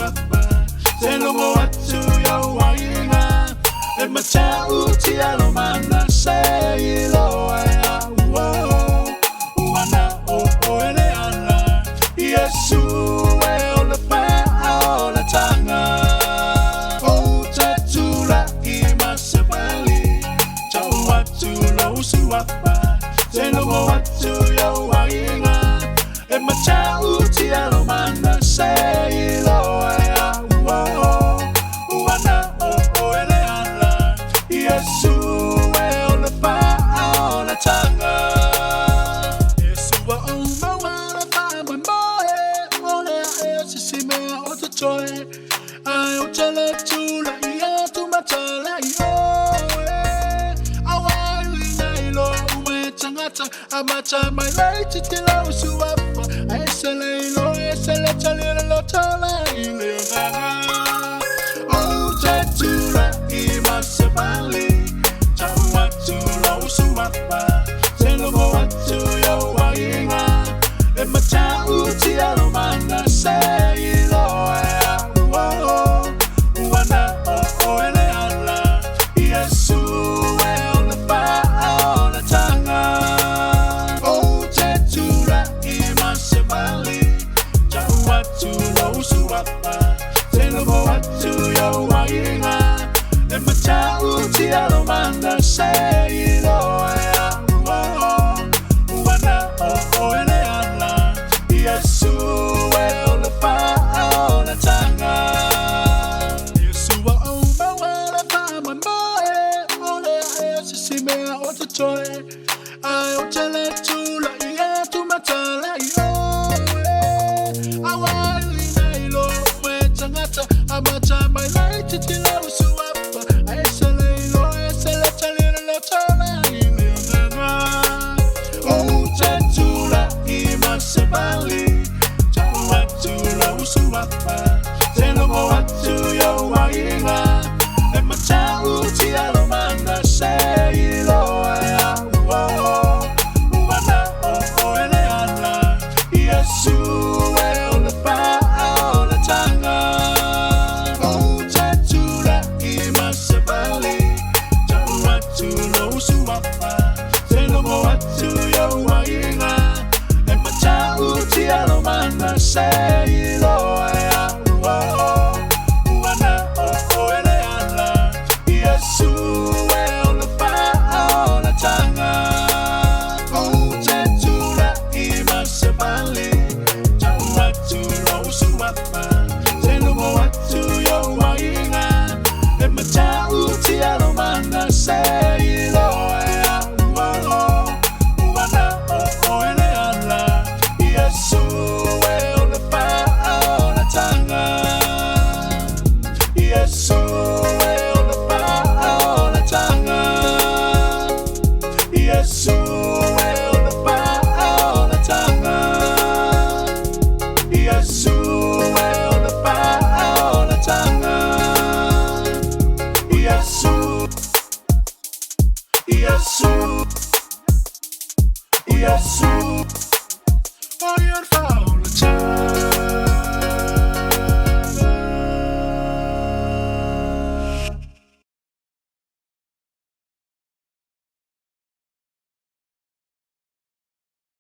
usuapa Telo watu ya wainga E macha uti alomana se ilo aya Uana o eleana Yesu e ole pa ole tanga O tatula I masepali Chau watu la usuapa Telo watu ya wainga E macha uti alomana se ilo aya Uana o eleana Yesu e ole pa ole tanga Yesu wa uma wana pa mboe Ole a sisime o te toe Ai o tele tula ia tu matala Awa ina ilo ume tangata Amacha mai lai titila usuapa Aesele ilo esele tali lo tala ile gaga O tatula I masepali Chau watu la usuapa Telo watu ya wainga E macha uti alomana se ilo ea Uana o eleana Yesu e ole pa ole tanga O tatula I masepali Chau watu la usuapa Telo watu ya wainga E macha uti alomana se ilo ea Uana o eleana Yesu e ole pa ole tanga Yesu wa uma wana pa mamboe Ole a sisimea o te toe Ai o tele tula ia tu matala Awa ina ilo me tangata Amacha mai lai titila